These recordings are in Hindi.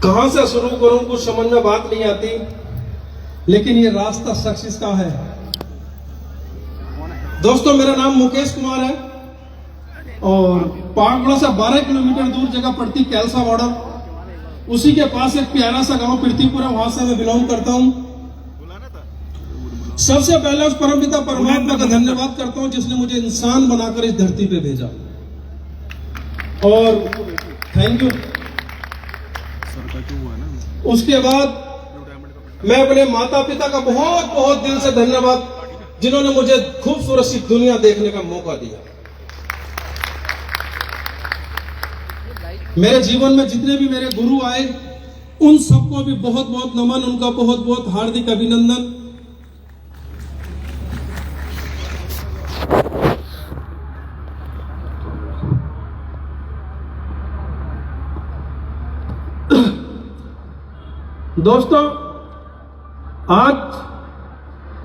कहां से शुरू करूं, कुछ समझ में बात नहीं आती, लेकिन ये रास्ता सक्सेस का है। दोस्तों, मेरा नाम मुकेश कुमार है और पहाड़गढ़ से 12 किलोमीटर दूर जगह पड़ती कैलसा बॉर्डर, उसी के पास एक प्यारा सा गांव पृथ्वीपुरा, वहां से मैं बिलोंग करता हूं। सबसे पहले उस परमपिता परमात्मा का धन्यवाद करता हूं जिसने मुझे इंसान बनाकर इस धरती पे भेजा, और थैंक यू। उसके बाद मैं अपने माता पिता का बहुत बहुत दिल से धन्यवाद, जिन्होंने मुझे खूबसूरत सी दुनिया देखने का मौका दिया। मेरे जीवन में जितने भी मेरे गुरु आए, उन सबको भी बहुत बहुत नमन, उनका बहुत बहुत हार्दिक अभिनंदन। दोस्तों, आज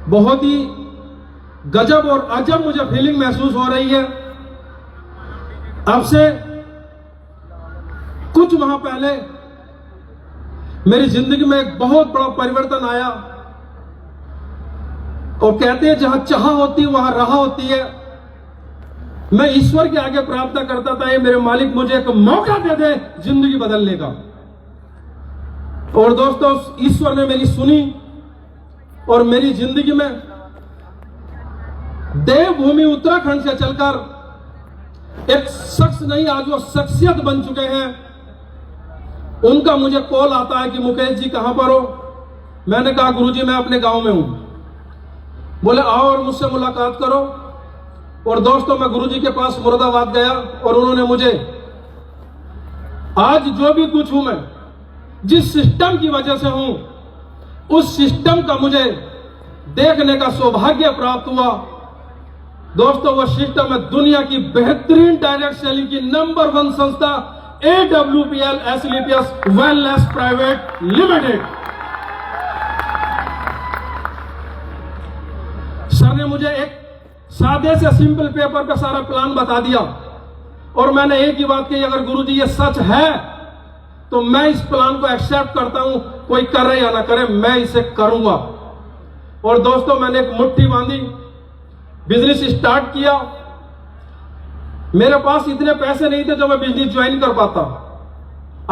बहुत ही गजब और अजब मुझे फीलिंग महसूस हो रही है। अब से कुछ माह पहले मेरी जिंदगी में एक बहुत बड़ा परिवर्तन आया, और कहते हैं जहां चाह होती है वहां राह होती है। मैं ईश्वर के आगे प्रार्थना करता था, ये मेरे मालिक मुझे एक मौका दे दे जिंदगी बदलने का। और दोस्तों, ईश्वर ने मेरी सुनी और मेरी जिंदगी में देवभूमि उत्तराखंड से चलकर एक शख्स नहीं, आज वो शख्सियत बन चुके हैं। उनका मुझे कॉल आता है कि मुकेश जी कहां पर हो। मैंने कहा गुरुजी मैं अपने गांव में हूं। बोले आओ और मुझसे मुलाकात करो। और दोस्तों, मैं गुरुजी के पास मुरादाबाद गया और उन्होंने मुझे आज जो भी कुछ हूं, मैं जिस सिस्टम की वजह से हूं, उस सिस्टम का मुझे देखने का सौभाग्य प्राप्त हुआ। दोस्तों, वो सिस्टम है दुनिया की बेहतरीन डायरेक्ट सेलिंग की नंबर 1 संस्था AWPL Asclepius wellness private limited. Sir ने मुझे एक सादे से सिंपल पेपर पे सारा प्लान बता दिया, और मैंने एक ही बात कही, अगर गुरुजी ये सच है तो मैं इस प्लान को एक्सेप्ट करता हूं, कोई करे या ना करे, मैं इसे करूंगा। और दोस्तों, मैंने एक मुट्ठी बांधी, बिजनेस स्टार्ट किया। मेरे पास इतने पैसे नहीं थे जो मैं बिजनेस ज्वाइन कर पाता।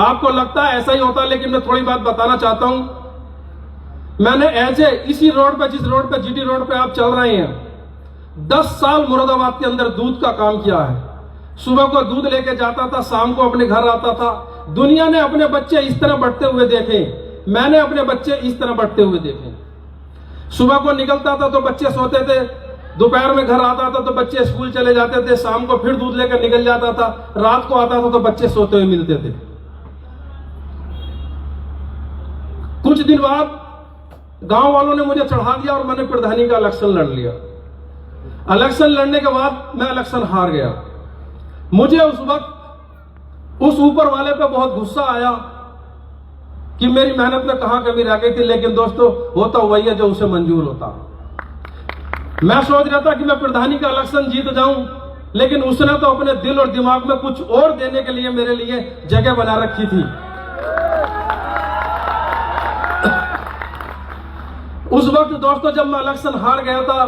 आपको लगता है ऐसा ही होता, लेकिन मैं थोड़ी बात बताना चाहता हूं। मैंने ऐसे इसी रोड पे, जिस रोड पे GT रोड पे आप चल रहे हैं, 10 साल मुरादाबाद के अंदर दूध का काम किया है। सुबह को दूध लेके जाता था, शाम को अपने घर आता था। दुनिया ने अपने बच्चे इस तरह बढ़ते हुए देखे, मैंने अपने बच्चे इस तरह बढ़ते हुए देखे। सुबह को निकलता था तो बच्चे सोते थे, दोपहर में घर आता था तो बच्चे स्कूल चले जाते थे, शाम को फिर दूध लेकर निकल जाता था, रात को आता था तो बच्चे सोते हुए मिलते थे। कुछ दिन बाद गांव वालों ने मुझे चढ़ा दिया और मैंने प्रधानी का इलेक्शन लड़ लिया। इलेक्शन लड़ने के बाद मैं इलेक्शन हार गया। मुझे उस वक्त उस ऊपर वाले पे बहुत गुस्सा आया कि मेरी मेहनत में कहां कमी रह गई थी। लेकिन दोस्तों, होता वही है जो उसे मंजूर होता। मैं सोच रहा था कि मैं प्रधानी का इलेक्शन जीत जाऊं, लेकिन उसने तो अपने दिल और दिमाग में कुछ और देने के लिए मेरे लिए जगह बना रखी थी। उस वक्त दोस्तों, जब मैं इलेक्शन हार गया था,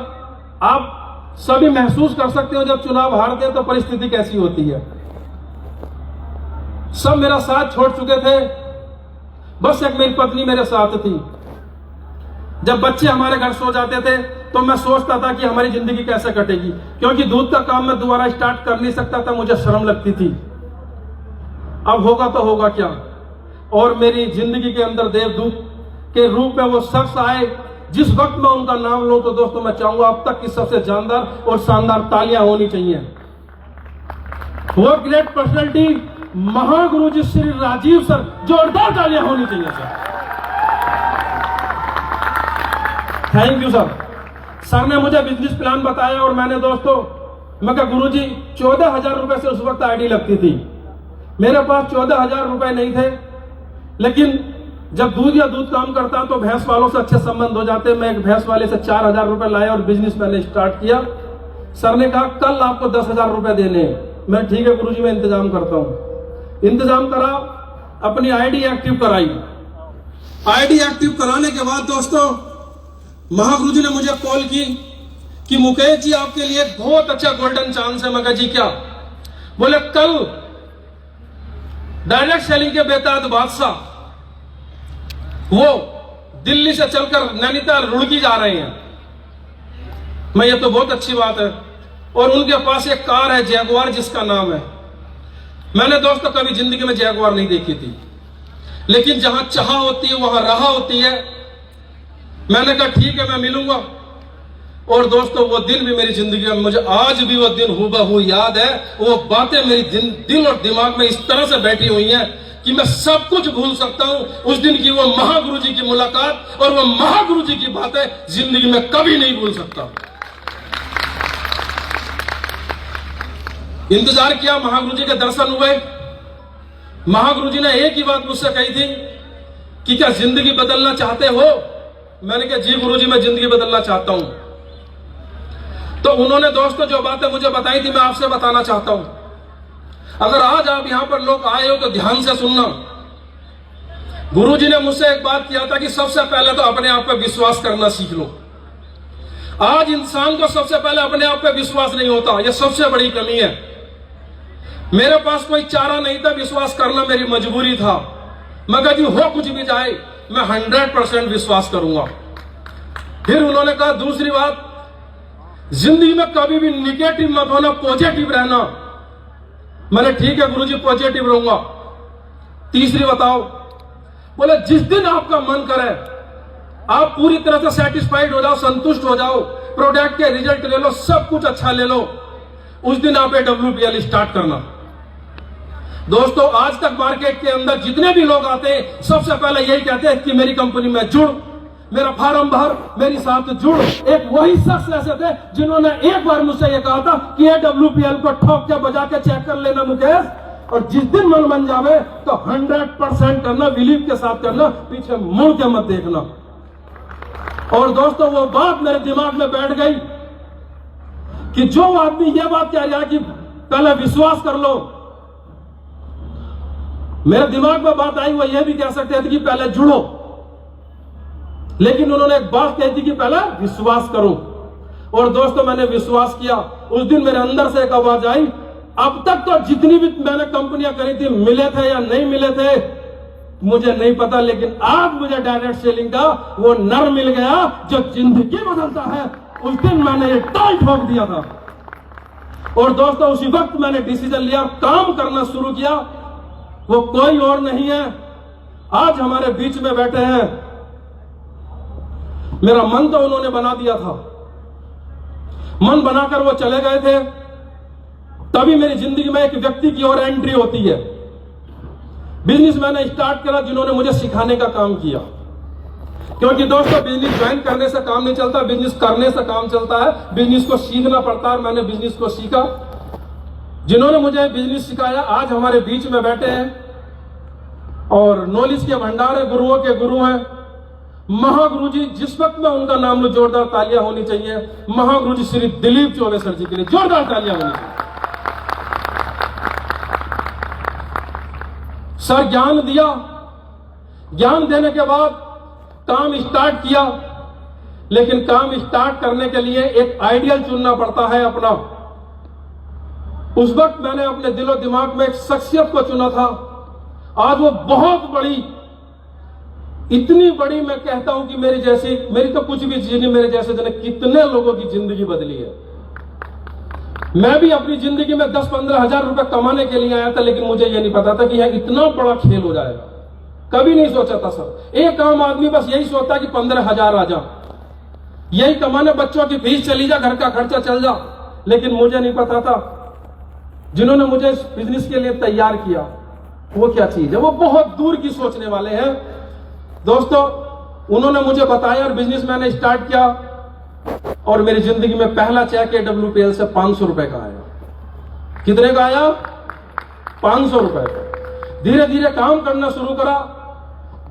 आप सभी महसूस कर सकते हो जब चुनाव हारते हैं तो परिस्थिति कैसी होती है। सब मेरा साथ छोड़ चुके थे, बस एक मेरी पत्नी मेरे साथ थी। जब बच्चे हमारे घर सो जाते थे तो मैं सोचता था कि हमारी जिंदगी कैसे कटेगी, क्योंकि दूध का काम मैं दोबारा स्टार्ट कर नहीं सकता था, मुझे शर्म लगती थी। अब होगा तो होगा क्या। और मेरी जिंदगी के अंदर देवदूत के रूप में वो शख्स आए। जिस वक्त मैं उनका नाम लूं तो दोस्तों, मैं चाहूंगा अब तक की सबसे जानदार और शानदार तालियां होनी चाहिए। वो great personality Mahaguru ji Shri Rajiv sir, जोरदार तालियां होनी चाहिए sir. Thank you sir. Sir ने मुझे बिजनेस प्लान बताया और मैंने दोस्तों, मैं कहा गुरुजी 14,000 रुपए से उस वक्त आईडी लगती थी। मेरे पास 14,000 रुपए नहीं थे, लेकिन जब दूध या दूध काम करता तो भैंस वालों से अच्छे संबंध हो जाते। मैं एक भैंस वाले से 4,000 रुपए लाया और बिजनेस मैंने स्टार्ट किया। सर ने कहा कल आपको 10,000 रुपए देने हैं। मैं ठीक है गुरुजी, मैं इंतजाम करता हूं। इंतजाम करा, अपनी आईडी एक्टिव कराई। आईडी एक्टिव कराने के बाद दोस्तों महागुरु जी ने मुझे कॉल की कि मुकेश जी आपके लिए एक बहुत अच्छा गोल्डन चांस है। मैं कहा जी क्या? बोले कल डायरेक्ट सेलिंग के बेताज बादशाह वो दिल्ली से चलकर नैनीताल रुड़की जा रहे हैं। मैं ये तो बहुत अच्छी बात है। और उनके पास एक कार है जैगुआर जिसका नाम है। मैंने दोस्तों कभी जिंदगी में जैगुआर नहीं देखी थी, लेकिन जहां चाह होती है वहां राह होती है। मैंने कहा ठीक है मैं मिलूंगा। और दोस्तों वो दिन भी मेरी जिंदगी में, मुझे आज भी वो दिन हूबहू याद है। वो बातें मेरी दिल और दिमाग में इस तरह से बैठी हुई हैं कि मैं सब कुछ भूल सकता हूं। उस दिन की वो महागुरु जी की मुलाकात और वो महागुरु जी की बातें जिंदगी में कभी नहीं भूल सकता। इंतजार किया, महागुरु जी के दर्शन हुए। महागुरु जी ने एक ही बात मुझसे कही थी कि क्या जिंदगी बदलना चाहते हो? मैंने कहा जी गुरु जी मैं जिंदगी बदलना चाहता हूं। तो उन्होंने दोस्तों जो बातें मुझे बताई थी मैं आपसे बताना चाहता हूं। अगर आज आप यहां पर लोग आए हो तो ध्यान से सुनना। गुरु जी ने मुझसे एक बात किया था कि सबसे पहले तो अपने आप पर विश्वास करना सीख लो। आज इंसान को सबसे पहले अपने आप पर विश्वास नहीं होता, यह सबसे बड़ी कमी है। मेरे पास कोई चारा नहीं था, विश्वास करना मेरी मजबूरी था। मगर जी हो कुछ भी जाए मैं 100% विश्वास करूंगा। फिर उन्होंने कहा दूसरी बात, जिंदगी में कभी भी निगेटिव मत होना, पॉजिटिव रहना। मैंने ठीक है गुरुजी पॉजिटिव रहूंगा। तीसरी बताओ, बोले जिस दिन आपका मन करे आप पूरी तरह से सेटिस्फाइड हो जाओ, संतुष्ट हो जाओ, प्रोडक्ट के रिजल्ट ले लो, सब कुछ अच्छा ले लो, उस दिन आप WPL स्टार्ट करना। दोस्तों आज तक मार्केट के अंदर जितने भी लोग आते हैं सबसे पहले यही कहते हैं कि मेरी कंपनी में जुड़, मेरा फार्म भर, मेरी साथ जुड़। एक वही शख्स ऐसे थे जिन्होंने एक बार मुझसे यह कहा था कि WPL को ठोक के बजा के चेक कर लेना मुकेश, और जिस दिन मन बन जावे तो 100% करना, बिलीव के साथ करना, पीछे मुड़ के मत देखना। और दोस्तों वो बात मेरे दिमाग में बैठ गई कि जो आदमी ये बात कह रहा है कि पहले विश्वास कर लो, मेरे दिमाग में बात आई, वो ये भी कह सकते थे कि पहले जुड़ो, लेकिन उन्होंने एक बात कही थी कि पहले विश्वास करो। और दोस्तों मैंने विश्वास किया। उस दिन मेरे अंदर से एक आवाज आई, अब तक तो जितनी भी मैंने कंपनियां करी थी मिले थे या नहीं मिले थे मुझे नहीं पता, लेकिन आज मुझे डायरेक्ट सेलिंग का वो नर मिल गया जो जिंदगी बदलता है। उस दिन मैंने ये टाई ठोक दिया था। और दोस्तों उसी वक्त मैंने डिसीजन लिया, काम करना शुरू किया। वो कोई और नहीं है, आज हमारे बीच में बैठे हैं। मेरा मन तो उन्होंने बना दिया था, मन बनाकर वो चले गए थे। तभी मेरी जिंदगी में एक व्यक्ति की और एंट्री होती है। बिजनेस मैंने स्टार्ट करा जिन्होंने मुझे सिखाने का काम किया। क्योंकि दोस्तों बिजनेस ज्वाइन करने से काम नहीं चलता, बिजनेस करने से काम चलता है। बिजनेस को सीखना पड़ता है, मैंने बिजनेस को सीखा। जिन्होंने मुझे बिजनेस सिखाया आज हमारे बीच में बैठे हैं और नॉलेज के भंडार है, गुरुओं के गुरु हैं महागुरु जी। जिस वक्त में उनका नाम लो जोरदार तालियां होनी चाहिए। महागुरु जी श्री दिलीप चौबे सर जी के लिए जोरदार तालियां होनी चाहिए। सर ज्ञान दिया, ज्ञान देने के बाद काम स्टार्ट किया, लेकिन काम स्टार्ट करने के लिए एक आइडियल चुनना पड़ता है अपना। उस वक्त मैंने अपने दिलो दिमाग में एक शख्सियत को चुना था। आज वो बहुत बड़ी, इतनी बड़ी, मैं कहता हूं कि मेरी तो कुछ भी चीज नहीं, मेरे जैसे जने कितने लोगों की जिंदगी बदली है। मैं भी अपनी जिंदगी में 10-15 हजार रुपए कमाने के लिए आया था, लेकिन मुझे यह नहीं पता था कि यह इतना बड़ा खेल हो जाएगा। कभी नहीं सोचा था सर। एक आम आदमी बस यही सोचता कि 15,000 आ जा, यही कमाने, बच्चों की फीस चली जा, घर का खर्चा चल जा। लेकिन मुझे नहीं पता था जिन्होंने मुझे इस बिजनेस के लिए तैयार किया वो क्या चीज है। वो बहुत दूर की सोचने वाले हैं दोस्तों। उन्होंने मुझे बताया और बिजनेस मैंने स्टार्ट किया और मेरी जिंदगी में पहला चेक WPL से 500 रुपए का आया। कितने का आया? 500 रुपए का। धीरे धीरे काम करना शुरू करा।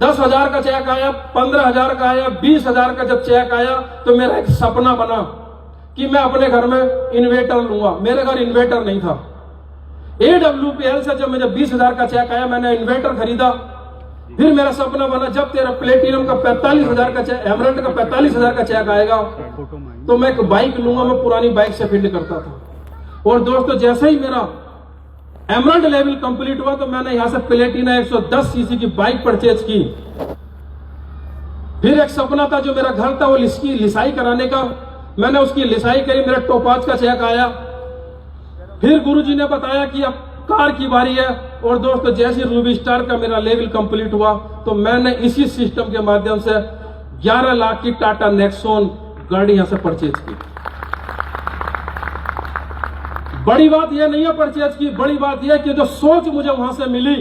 10,000 का चेक आया, 15,000 का आया, 20,000 का जब चेक आया तो मेरा एक सपना बना कि मैं अपने घर में इन्वर्टर लूंगा। मेरे घर इन्वर्टर नहीं था, AWPL से जब मुझे 20,000 का चेक आया, मैंने इन्वर्टर खरीदा। फिर मेरा सपना बना जब तेरा प्लेटिनम का 45,000 का चेक, एमरल्ड का 45,000 का चेक आएगा तो मैं एक बाइक लूंगा। मैं पुरानी बाइक से फील्ड करता था। और दोस्तों जैसे ही मेरा एमरल्ड लेवल कंप्लीट हुआ तो मैंने यहां से प्लेटिना 110 सीसी की बाइक परचेज की। फिर एक सपना था जो मेरा घर था वो इसकी लिसाई कराने का, मैंने उसकी लिसाई करी, मेरा टोपाज का चेक आया। फिर गुरुजी ने बताया कि अब कार की बारी है। और दोस्तों जैसे रूबी स्टार का मेरा लेवल कंप्लीट हुआ तो मैंने इसी सिस्टम के माध्यम से 11 लाख की टाटा नेक्सॉन गाड़ी यहां से परचेज की। बड़ी बात यह नहीं है परचेज की, बड़ी बात यह कि जो सोच मुझे वहां से मिली,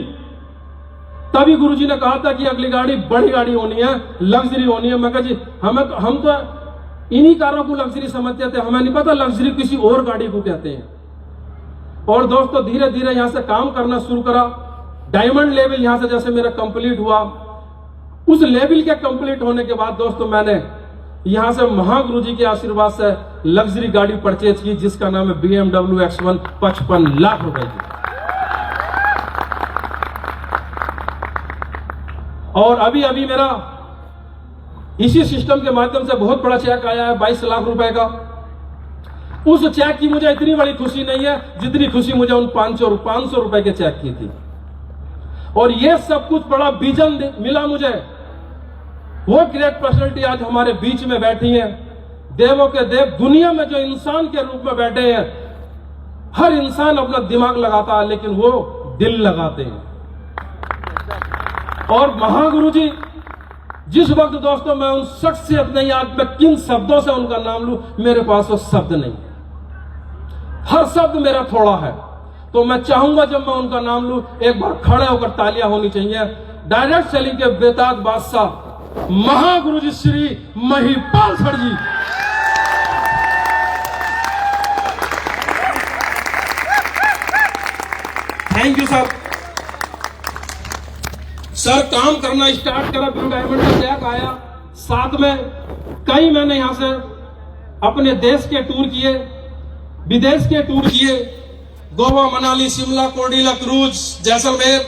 तभी गुरुजी ने कहा था कि अगली गाड़ी बड़ी गाड़ी होनी है, लग्जरी होनी है। मैं कहा जी हम तो इन्हीं कारों को लग्जरी समझते थे, हमें नहीं पता लग्जरी किसी और गाड़ी को कहते हैं। और दोस्तों धीरे धीरे यहां से काम करना शुरू करा। डायमंड लेवल यहां से जैसे मेरा कंप्लीट हुआ, उस लेवल के कंप्लीट होने के बाद दोस्तों मैंने यहां से महागुरु जी के आशीर्वाद से लग्जरी गाड़ी परचेज की जिसका नाम है BMW X1 55 लाख रुपए की। और अभी अभी मेरा इसी सिस्टम के माध्यम से बहुत बड़ा चेक आया है 22 लाख रुपए का। उस चेक की मुझे इतनी बड़ी खुशी नहीं है जितनी खुशी मुझे उन 500 रुपए के चेक की थी। और ये सब कुछ बड़ा विजन मिला मुझे। वो ग्रेट पर्सनैलिटी आज हमारे बीच में बैठी हैं, देवों के देव, दुनिया में जो इंसान के रूप में बैठे हैं। हर इंसान अपना दिमाग लगाता है लेकिन वो दिल लगाते हैं। और महागुरु जी जिस वक्त दोस्तों मैं उन शख्स से अपने याद में किन शब्दों से उनका नाम लूं, मेरे पास वो शब्द नहीं, हर शब्द मेरा थोड़ा है। तो मैं चाहूंगा जब मैं उनका नाम लूं एक बार खड़े होकर तालियां होनी चाहिए। डायरेक्ट सेलिंग के बेताज बादशाह Mahaguru ji Shri Mahipal sir ji. Thank you sir. Sir काम करना स्टार्ट करा, ब्लू डायमंड का चेक आया, साथ में कई मैंने यहां से अपने देश के टूर किए, विदेश के टूर किए, गोवा, मनाली, शिमला, कोडिला, cruise, Jaisalmer,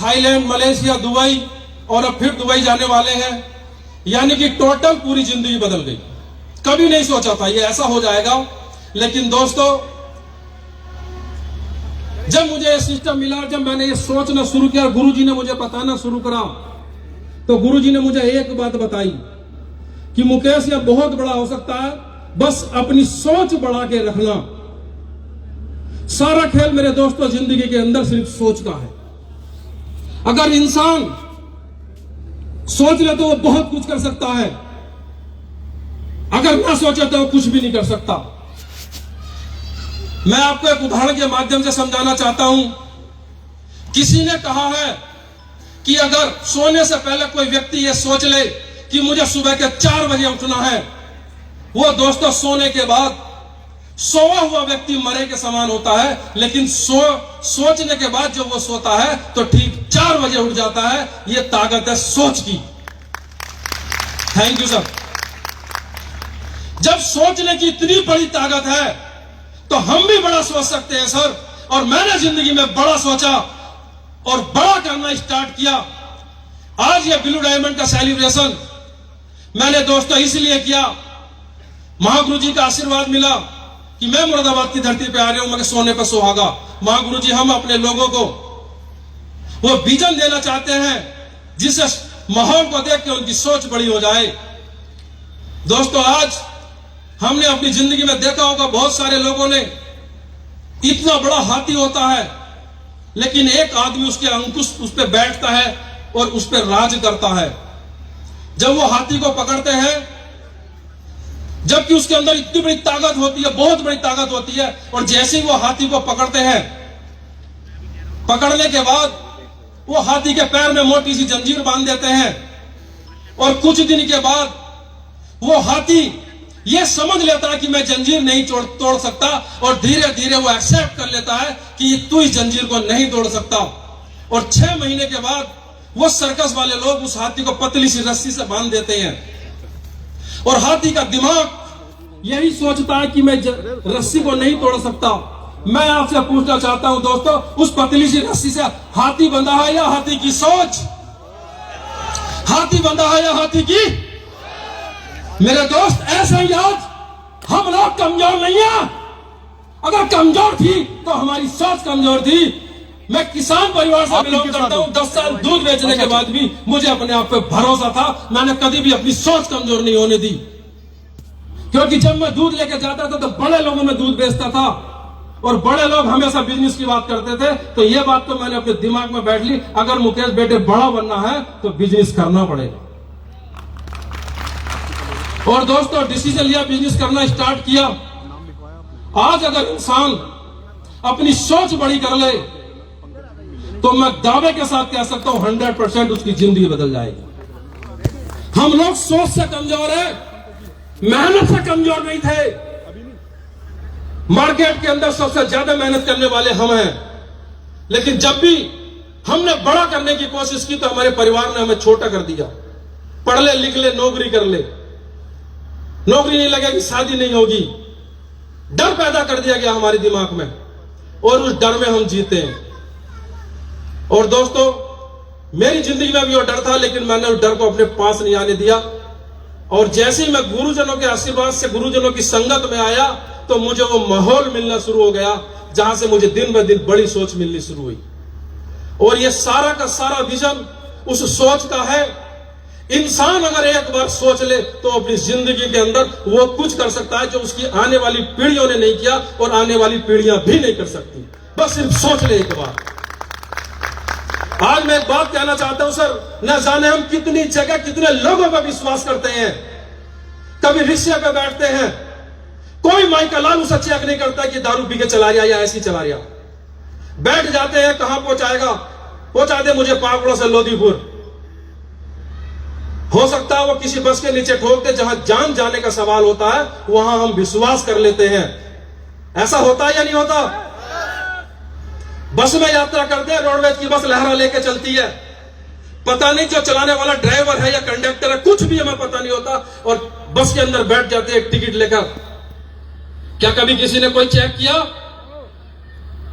Thailand, Malaysia, Dubai और अब फिर दुबई जाने वाले हैं। यानी कि टोटल पूरी जिंदगी बदल गई। कभी नहीं सोचा था ये ऐसा हो जाएगा, लेकिन दोस्तों जब मुझे ये सिस्टम मिला, जब मैंने ये सोचना शुरू किया, गुरुजी ने मुझे बताना शुरू करा, तो गुरुजी ने मुझे एक बात बताई कि मुकेश ये बहुत बड़ा हो सकता है, बस अपनी सोच बढ़ा के रखना। सारा खेल मेरे दोस्तों जिंदगी के अंदर सिर्फ सोच का है। अगर इंसान सोच ले तो वो बहुत कुछ कर सकता है, अगर ना सोचे तो वो कुछ भी नहीं कर सकता। मैं आपको एक उदाहरण के माध्यम से समझाना चाहता हूं। किसी ने कहा है कि अगर सोने से पहले कोई व्यक्ति यह सोच ले कि मुझे सुबह के 4 बजे उठना है, वो दोस्तों सोने के बाद सोया हुआ व्यक्ति मरे के समान होता है। लेकिन सोचने के बाद जब वो सोता है तो ठीक 4 बजे उठ जाता है। ये ताकत है सोच की। Thank you sir. जब सोचने की इतनी बड़ी ताकत है तो हम भी बड़ा सोच सकते हैं सर। और मैंने जिंदगी में बड़ा सोचा और बड़ा करना स्टार्ट किया। आज ये ब्लू डायमंड का सेलिब्रेशन मैंने दोस्तों इसलिए किया, महागुरु जी का आशीर्वाद मिला कि मैं मुरादाबाद की धरती पे आ रहा हूं, मगर सोने पर सुहागा। महागुरु जी हम अपने लोगों को वो विजन देना चाहते हैं जिससे माहौल को देख के उनकी सोच बड़ी हो जाए। दोस्तों आज हमने अपनी जिंदगी में देखा होगा, बहुत सारे लोगों ने, इतना बड़ा हाथी होता है लेकिन एक आदमी उसके अंकुश उस पर बैठता है और उस पर राज करता है। जब वो हाथी को पकड़ते हैं, जबकि उसके अंदर इतनी बड़ी ताकत होती है, बहुत बड़ी ताकत होती है, और जैसे ही वो हाथी को पकड़ते हैं, पकड़ने के बाद वो हाथी के पैर में मोटी सी जंजीर बांध देते हैं और कुछ दिन के बाद वो हाथी ये समझ लेता है कि मैं जंजीर नहीं तोड़ सकता, और धीरे धीरे वो एक्सेप्ट कर लेता है कि तू इस जंजीर को नहीं तोड़ सकता। और 6 महीने के बाद वो सर्कस वाले लोग उस हाथी को पतली सी रस्सी से बांध देते हैं और हाथी का दिमाग यही सोचता है कि मैं रस्सी को नहीं तोड़ सकता। मैं आपसे पूछना चाहता हूं दोस्तों, उस पतली सी रस्सी से हाथी बंधा है या हाथी की सोच? हाथी बंधा है या हाथी की? मेरे दोस्त, ऐसा ही आज हम लोग कमजोर नहीं है। अगर कमजोर थी तो हमारी सोच कमजोर थी। मैं किसान परिवार से बिलोंग करता हूं। 10 साल दूध बेचने के बाद भी मुझे अपने आप पे भरोसा था। मैंने कभी भी अपनी सोच कमजोर नहीं होने दी, क्योंकि जब मैं दूध लेके जाता था तो बड़े लोगों में दूध बेचता था और बड़े लोग हमेशा बिजनेस की बात करते थे। तो ये बात तो मैंने अपने दिमाग में बैठ ली, अगर मुकेश बेटे बड़ा बनना है तो बिजनेस करना पड़ेगा। और दोस्तों, डिसीजन लिया, बिजनेस करना स्टार्ट किया। आज अगर इंसान अपनी सोच बड़ी कर ले तो मैं दावे के साथ कह सकता हूं 100% उसकी जिंदगी बदल जाएगी। हम लोग सोच से कमजोर है, मेहनत से कमजोर नहीं थे। मार्केट के अंदर सबसे ज्यादा मेहनत करने वाले हम हैं, लेकिन जब भी हमने बड़ा करने की कोशिश की तो हमारे परिवार ने हमें छोटा कर दिया। पढ़ ले, लिख ले, नौकरी कर ले, नौकरी नहीं लगेगी, शादी नहीं होगी। डर पैदा कर दिया गया हमारे दिमाग में और उस डर में हम जीते हैं। और दोस्तों, मेरी जिंदगी में भी वो डर था, लेकिन मैंने उस डर को अपने पास नहीं आने दिया। और जैसे ही मैं गुरुजनों के आशीर्वाद से, गुरुजनों की संगत में आया तो मुझे वो माहौल मिलना शुरू हो गया जहां से मुझे दिन ब दिन बड़ी सोच मिलनी शुरू हुई। और ये सारा का सारा विजन उस सोच का है। इंसान अगर एक बार सोच ले तो अपनी जिंदगी के अंदर वो कुछ कर सकता है जो उसकी आने वाली पीढ़ियों ने नहीं किया और आने वाली पीढ़ियां भी नहीं कर सकती। बस सिर्फ सोच ले एक बार। आज मैं एक बात कहना चाहता हूं सर, न जाने हम कितनी जगह कितने लोगों पर विश्वास करते हैं। कभी रिक्शे पे बैठते हैं, कोई माई का लाल उसे चेक नहीं करता कि दारू पी के चला रहा या ऐसी चला रहा। बैठ जाते हैं, कहां पहुंचाएगा, पहुंचा दे मुझे पाकड़ा से लोधीपुर। हो सकता है वो किसी बस के नीचे ठोक दे, जहां जान जाने का सवाल होता है वहां हम विश्वास कर लेते हैं। ऐसा होता है या नहीं होता? बस में यात्रा करते हैं, रोडवेज की बस लहरा लेके चलती है, पता नहीं जो चलाने वाला ड्राइवर है या कंडक्टर है, कुछ भी हमें पता नहीं होता, और बस के अंदर बैठ जाते हैं टिकट लेकर। क्या कभी किसी ने कोई चेक किया?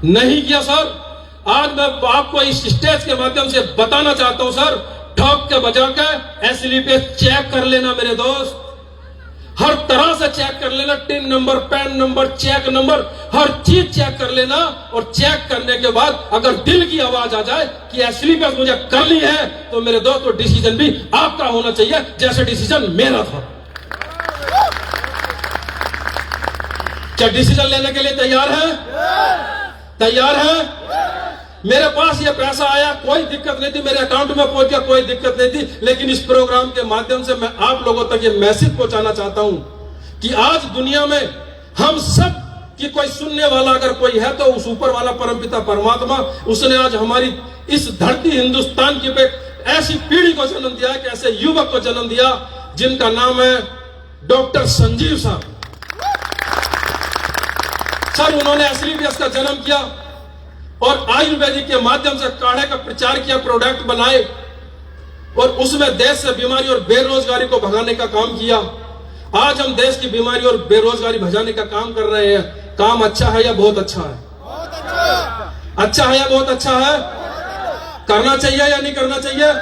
नहीं किया सर। आज मैं आपको इस स्टेज के माध्यम से बताना चाहता हूं सर, ठोक के बजा के एसलीपीएस चेक कर लेना मेरे दोस्त, हर तरह से चेक कर लेना। TIN number, PAN number, check number, हर चीज चेक कर लेना। और चेक करने के बाद अगर दिल की आवाज आ जाए कि एसलीपीएस मुझे करनी है तो मेरे दोस्त, तो डिसीजन भी आपका होना चाहिए जैसे डिसीजन मेरा था। क्या डिसीजन लेने के लिए तैयार है? तैयार है? मेरे पास ये पैसा आया, कोई दिक्कत नहीं थी, मेरे अकाउंट में पहुंच गया, कोई दिक्कत नहीं थी। लेकिन इस प्रोग्राम के माध्यम से मैं आप लोगों तक ये मैसेज पहुंचाना चाहता हूं कि आज दुनिया में हम सब की कोई सुनने वाला अगर कोई है तो उस ऊपर वाला परमपिता परमात्मा, उसने आज हमारी इस धरती हिंदुस्तान की पे ऐसी पीढ़ी को जन्म दिया, एक ऐसे युवक को जन्म दिया जिनका नाम है डॉक्टर संजीव साहब। सर, उन्होंने एसलीपीएस का जन्म किया और आयुर्वेदिक के माध्यम से काढ़े का प्रचार किया, प्रोडक्ट बनाए और उसमें देश से बीमारी और बेरोजगारी को भगाने का काम किया। आज हम देश की बीमारी और बेरोजगारी भगाने का काम कर रहे हैं। काम अच्छा है या बहुत अच्छा है? बहुत अच्छा। अच्छा है या बहुत अच्छा है? करना चाहिए या नहीं करना चाहिए?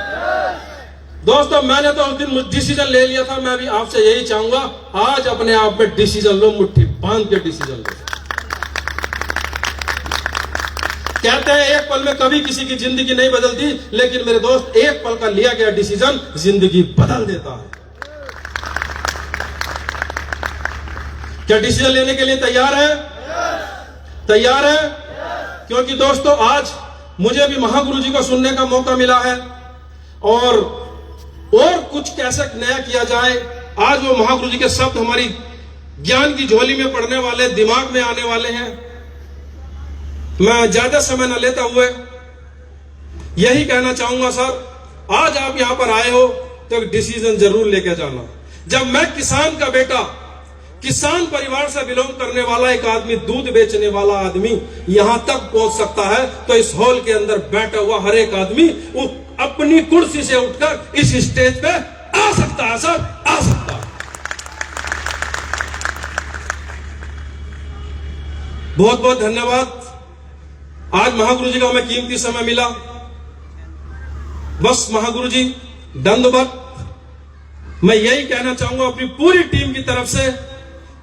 दोस्तों, मैंने तो उस दिन डिसीजन ले लिया था। मैं भी आपसे यही चाहूंगा, आज अपने आप में डिसीजन लो, मुट्ठी बांध के डिसीजन लो। कहते हैं एक पल में कभी किसी की जिंदगी नहीं बदलती, लेकिन मेरे दोस्त, एक पल का लिया गया डिसीजन जिंदगी बदल देता है। क्या डिसीजन लेने के लिए तैयार है? तैयार है? क्योंकि दोस्तों, आज मुझे भी महागुरु जी को सुनने का मौका मिला है और कुछ कैसे नया किया जाए। आज वो महागुरु जी के शब्द हमारी ज्ञान की झोली में पड़ने वाले, दिमाग में आने वाले हैं। मैं ज्यादा समय न लेता हुए यही कहना चाहूंगा सर, आज आप यहां पर आए हो तो एक डिसीजन जरूर लेके जाना। जब मैं किसान का बेटा, किसान परिवार से बिलोंग करने वाला एक आदमी, दूध बेचने वाला आदमी यहां तक पहुंच सकता है, तो इस हॉल के अंदर बैठा हुआ हर एक आदमी वो अपनी कुर्सी से उठकर इस स्टेज पे आ सकता है सर, आ सकता है। बहुत बहुत धन्यवाद। आज महागुरु जी का हमें कीमती समय मिला। बस महागुरु जी दंडवत। मैं यही कहना चाहूंगा अपनी पूरी टीम की तरफ से,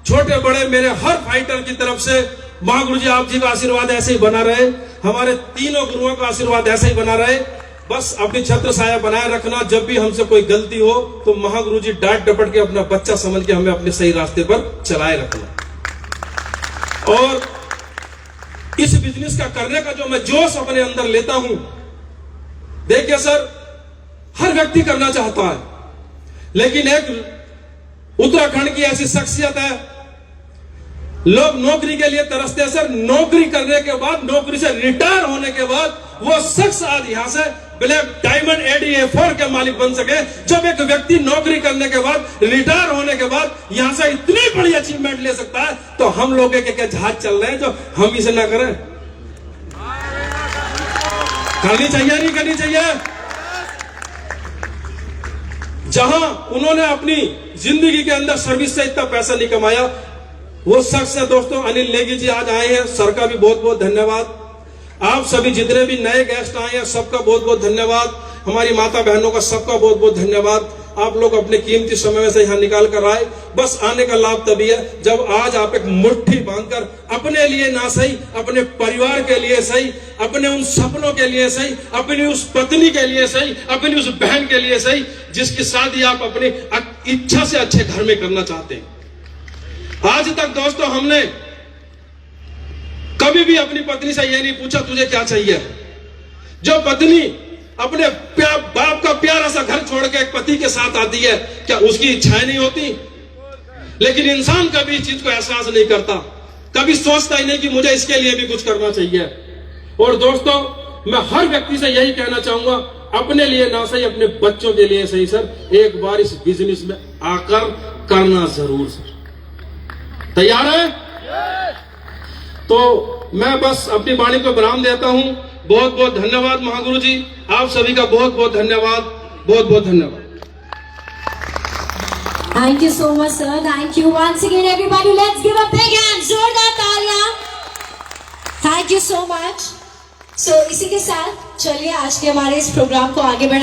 छोटे बड़े मेरे हर फाइटर की तरफ से, महागुरु जी आप जी का आशीर्वाद ऐसे ही बना रहे, हमारे तीनों गुरुओं का आशीर्वाद ऐसे ही बना रहे। बस अपनी छत्र छाया बनाए रखना। जब भी हमसे कोई गलती हो तो महागुरु जी डांट डपट के अपना बच्चा समझ के हमें अपने सही रास्ते पर चलाए रखना। और इस बिजनेस का करने का जो मैं जोश अपने अंदर लेता हूं, देखिए सर, हर व्यक्ति करना चाहता है, लेकिन एक उत्तराखंड की ऐसी शख्सियत है, लोग नौकरी के लिए तरसते हैं सर। नौकरी करने के बाद, नौकरी से रिटायर होने के बाद वो शख्स आज यहां से ब्लैक डायमंड ADA4 के मालिक बन सके। जब एक व्यक्ति नौकरी करने के बाद, रिटायर होने के बाद यहां से इतनी बड़ी अचीवमेंट ले सकता है, तो हम लोग के जहाज चल रहे हैं जो हम इसे ना करें। करनी चाहिए नहीं करनी चाहिए? जहां उन्होंने अपनी जिंदगी के अंदर सर्विस से इतना पैसा नहीं कमाया, वो शख्स है दोस्तों अनिल नेगी जी आज आए हैं। सर का भी बहुत बहुत धन्यवाद। आप सभी जितने भी नए गेस्ट आए हैं सबका बहुत बहुत धन्यवाद। हमारी माता बहनों का सबका बहुत बहुत धन्यवाद। आप लोग अपने कीमती समय में से यहाँ निकाल कर आए। बस आने का लाभ तभी है जब आज आप एक मुट्ठी बांधकर अपने लिए ना सही, अपने परिवार के लिए सही, अपने उन सपनों के लिए सही, अपनी उस पत्नी के लिए सही, अपनी उस बहन के लिए सही, जिसकी शादी आप अपनी इच्छा से अच्छे घर में करना चाहते हैं। आज तक दोस्तों हमने कभी भी अपनी पत्नी से यह नहीं पूछा तुझे क्या चाहिए। जो पत्नी अपने बाप का प्यारा सा घर छोड़ के एक पति के साथ आती है, क्या उसकी इच्छाएं नहीं होती? लेकिन इंसान कभी इस चीज को एहसास नहीं करता, कभी सोचता ही नहीं कि मुझे इसके लिए भी कुछ करना चाहिए। और दोस्तों मैं हर व्यक्ति से यही कहना चाहूंगा, अपने लिए ना सही, अपने बच्चों के लिए सही सर, एक बार इस बिजनेस में आकर करना जरूर सर। तैयार है? तो मैं बस अपनी वाणी को विराम देता हूं। बहुत बहुत धन्यवाद महागुरु जी, आप सभी का बहुत बहुत धन्यवाद, बहुत बहुत धन्यवाद। Thank you so much, sir. Thank you once again, everybody. Let's give a big hand. जोरदार तालियां. Thank you so much. So इसी के साथ चलिए आज के हमारे इस प्रोग्राम को आगे बढ़ाएं।